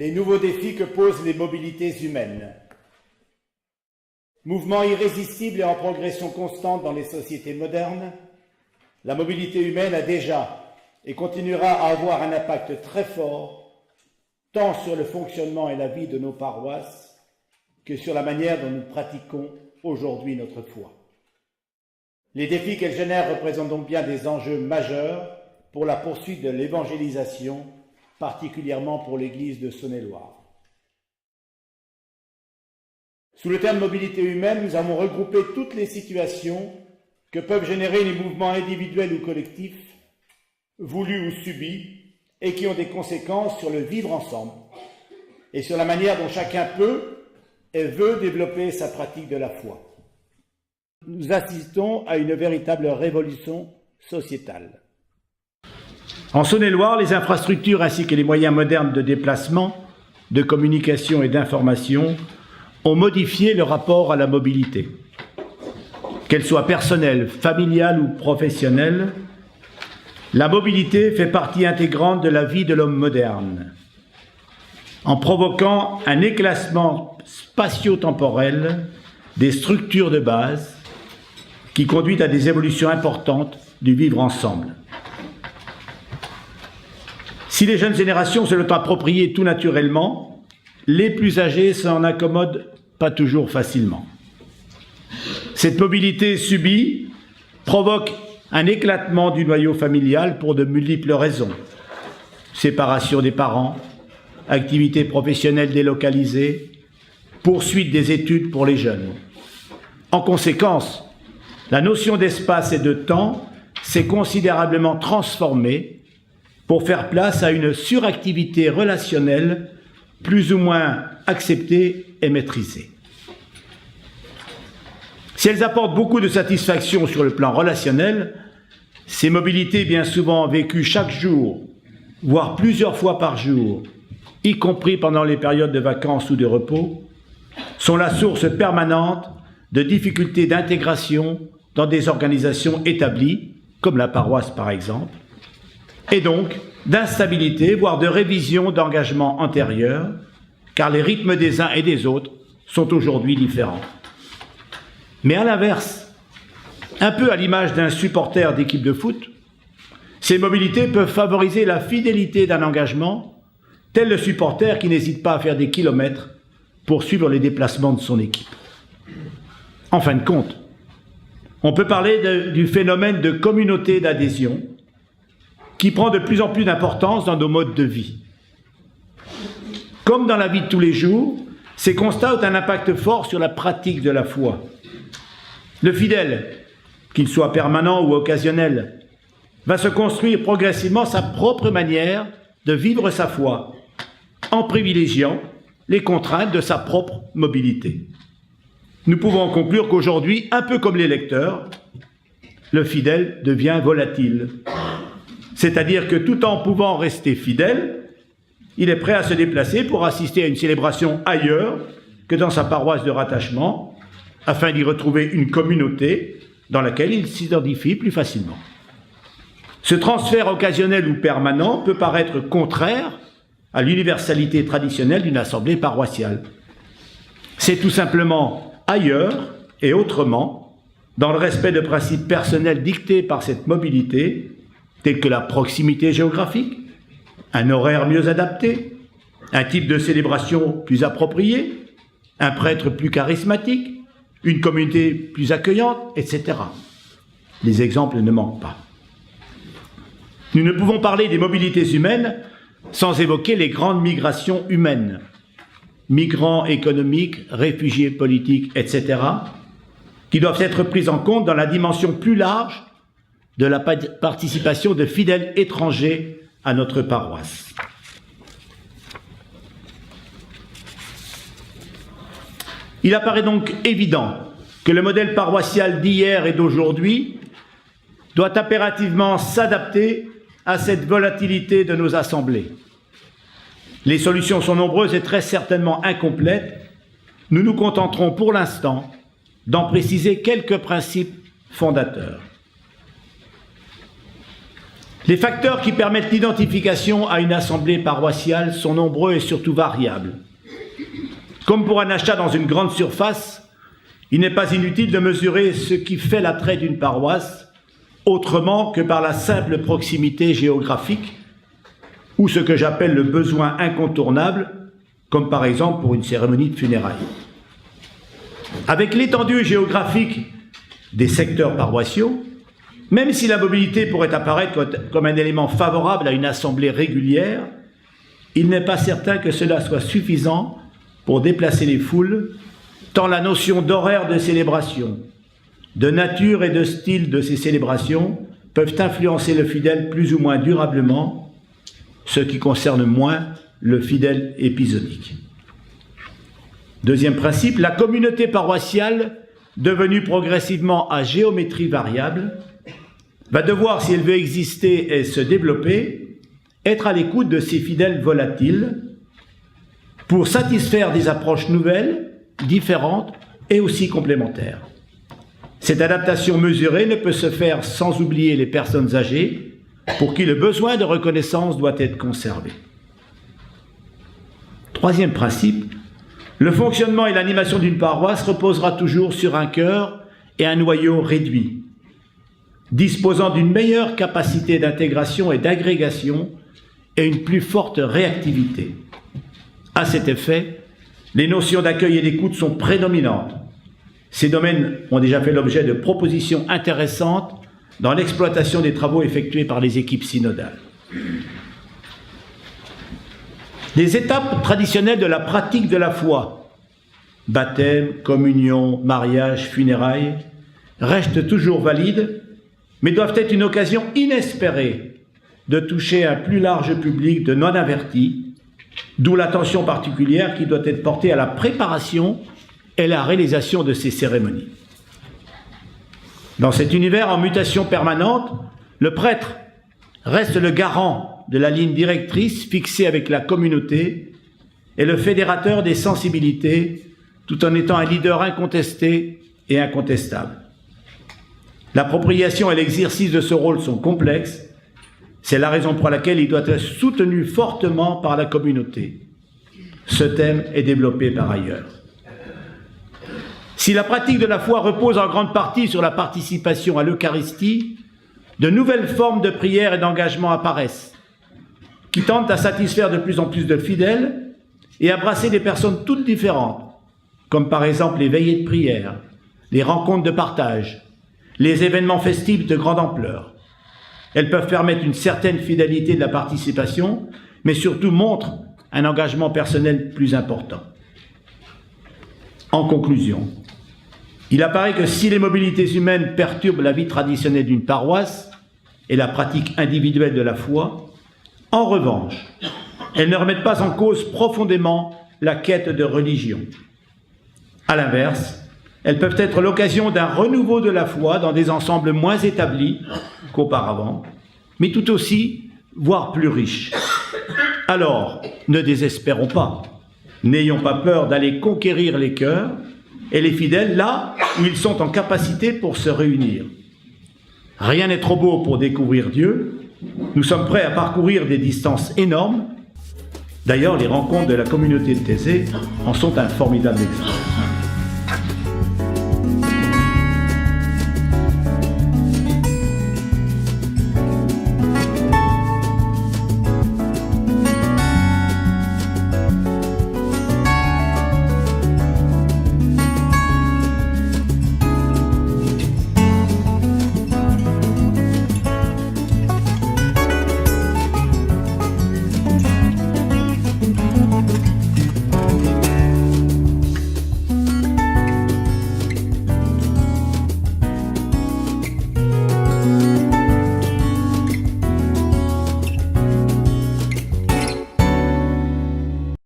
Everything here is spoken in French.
les nouveaux défis que posent les mobilités humaines. Mouvement irrésistible et en progression constante dans les sociétés modernes, la mobilité humaine a déjà et continuera à avoir un impact très fort, tant sur le fonctionnement et la vie de nos paroisses que sur la manière dont nous pratiquons aujourd'hui notre foi. Les défis qu'elle génère représentent donc bien des enjeux majeurs pour la poursuite de l'évangélisation, particulièrement pour l'Église de Saône-et-Loire. Sous le terme mobilité humaine, nous avons regroupé toutes les situations que peuvent générer les mouvements individuels ou collectifs, voulus ou subis, et qui ont des conséquences sur le vivre ensemble et sur la manière dont chacun peut et veut développer sa pratique de la foi. Nous assistons à une véritable révolution sociétale. En Saône-et-Loire, les infrastructures ainsi que les moyens modernes de déplacement, de communication et d'information ont modifié le rapport à la mobilité. Qu'elle soit personnelle, familiale ou professionnelle, la mobilité fait partie intégrante de la vie de l'homme moderne, en provoquant un éclatement spatio-temporel des structures de base qui conduit à des évolutions importantes du vivre ensemble. Si les jeunes générations se l'ont approprié tout naturellement, les plus âgés s'en accommodent pas toujours facilement. Cette mobilité subie provoque un éclatement du noyau familial pour de multiples raisons. Séparation des parents, activités professionnelles délocalisées, poursuite des études pour les jeunes. En conséquence, la notion d'espace et de temps s'est considérablement transformée pour faire place à une suractivité relationnelle plus ou moins acceptée et maîtrisée. Si elles apportent beaucoup de satisfaction sur le plan relationnel, ces mobilités bien souvent vécues chaque jour, voire plusieurs fois par jour, y compris pendant les périodes de vacances ou de repos, sont la source permanente de difficultés d'intégration dans des organisations établies, comme la paroisse par exemple, et donc d'instabilité, voire de révision d'engagements antérieurs, car les rythmes des uns et des autres sont aujourd'hui différents. Mais à l'inverse, un peu à l'image d'un supporter d'équipe de foot, ces mobilités peuvent favoriser la fidélité d'un engagement, tel le supporter qui n'hésite pas à faire des kilomètres pour suivre les déplacements de son équipe. En fin de compte, on peut parler du phénomène de communauté d'adhésion qui prend de plus en plus d'importance dans nos modes de vie. Comme dans la vie de tous les jours, ces constats ont un impact fort sur la pratique de la foi. Le fidèle, qu'il soit permanent ou occasionnel, va se construire progressivement sa propre manière de vivre sa foi, en privilégiant les contraintes de sa propre mobilité. Nous pouvons conclure qu'aujourd'hui, un peu comme les lecteurs, le fidèle devient volatile. C'est-à-dire que tout en pouvant rester fidèle, il est prêt à se déplacer pour assister à une célébration ailleurs que dans sa paroisse de rattachement, afin d'y retrouver une communauté dans laquelle il s'identifie plus facilement. Ce transfert occasionnel ou permanent peut paraître contraire à l'universalité traditionnelle d'une assemblée paroissiale. C'est tout simplement ailleurs et autrement, dans le respect de principes personnels dictés par cette mobilité, tels que la proximité géographique, un horaire mieux adapté, un type de célébration plus approprié, un prêtre plus charismatique, une communauté plus accueillante, etc. Les exemples ne manquent pas. Nous ne pouvons parler des mobilités humaines sans évoquer les grandes migrations humaines, migrants économiques, réfugiés politiques, etc., qui doivent être prises en compte dans la dimension plus large de la participation de fidèles étrangers à notre paroisse. Il apparaît donc évident que le modèle paroissial d'hier et d'aujourd'hui doit impérativement s'adapter à cette volatilité de nos assemblées. Les solutions sont nombreuses et très certainement incomplètes. Nous nous contenterons pour l'instant d'en préciser quelques principes fondateurs. Les facteurs qui permettent l'identification à une assemblée paroissiale sont nombreux et surtout variables. Comme pour un achat dans une grande surface, il n'est pas inutile de mesurer ce qui fait l'attrait d'une paroisse autrement que par la simple proximité géographique ou ce que j'appelle le besoin incontournable, comme par exemple pour une cérémonie de funérailles. Avec l'étendue géographique des secteurs paroissiaux, même si la mobilité pourrait apparaître comme un élément favorable à une assemblée régulière, il n'est pas certain que cela soit suffisant pour déplacer les foules, tant la notion d'horaire de célébration, de nature et de style de ces célébrations peuvent influencer le fidèle plus ou moins durablement, ce qui concerne moins le fidèle épisodique. Deuxième principe, la communauté paroissiale, devenue progressivement à géométrie variable, va devoir, si elle veut exister et se développer, être à l'écoute de ses fidèles volatiles pour satisfaire des approches nouvelles, différentes et aussi complémentaires. Cette adaptation mesurée ne peut se faire sans oublier les personnes âgées pour qui le besoin de reconnaissance doit être conservé. Troisième principe, le fonctionnement et l'animation d'une paroisse reposera toujours sur un cœur et un noyau réduit, disposant d'une meilleure capacité d'intégration et d'agrégation et une plus forte réactivité. À cet effet, les notions d'accueil et d'écoute sont prédominantes. Ces domaines ont déjà fait l'objet de propositions intéressantes dans l'exploitation des travaux effectués par les équipes synodales. Les étapes traditionnelles de la pratique de la foi, baptême, communion, mariage, funérailles, restent toujours valides, mais doivent être une occasion inespérée de toucher un plus large public de non-avertis, d'où l'attention particulière qui doit être portée à la préparation et la réalisation de ces cérémonies. Dans cet univers en mutation permanente, le prêtre reste le garant de la ligne directrice fixée avec la communauté et le fédérateur des sensibilités, tout en étant un leader incontesté et incontestable. L'appropriation et l'exercice de ce rôle sont complexes. C'est la raison pour laquelle il doit être soutenu fortement par la communauté. Ce thème est développé par ailleurs. Si la pratique de la foi repose en grande partie sur la participation à l'Eucharistie, de nouvelles formes de prière et d'engagement apparaissent, qui tentent à satisfaire de plus en plus de fidèles et à brasser des personnes toutes différentes, comme par exemple les veillées de prière, les rencontres de partage, les événements festifs de grande ampleur. Elles peuvent permettre une certaine fidélité de la participation, mais surtout montrent un engagement personnel plus important. En conclusion, il apparaît que si les mobilités humaines perturbent la vie traditionnelle d'une paroisse et la pratique individuelle de la foi, en revanche, elles ne remettent pas en cause profondément la quête de religion. À l'inverse, elles peuvent être l'occasion d'un renouveau de la foi dans des ensembles moins établis qu'auparavant, mais tout aussi, voire plus riches. Alors, ne désespérons pas, n'ayons pas peur d'aller conquérir les cœurs et les fidèles là où ils sont en capacité pour se réunir. Rien n'est trop beau pour découvrir Dieu. Nous sommes prêts à parcourir des distances énormes. D'ailleurs, les rencontres de la communauté de Thésée en sont un formidable exemple.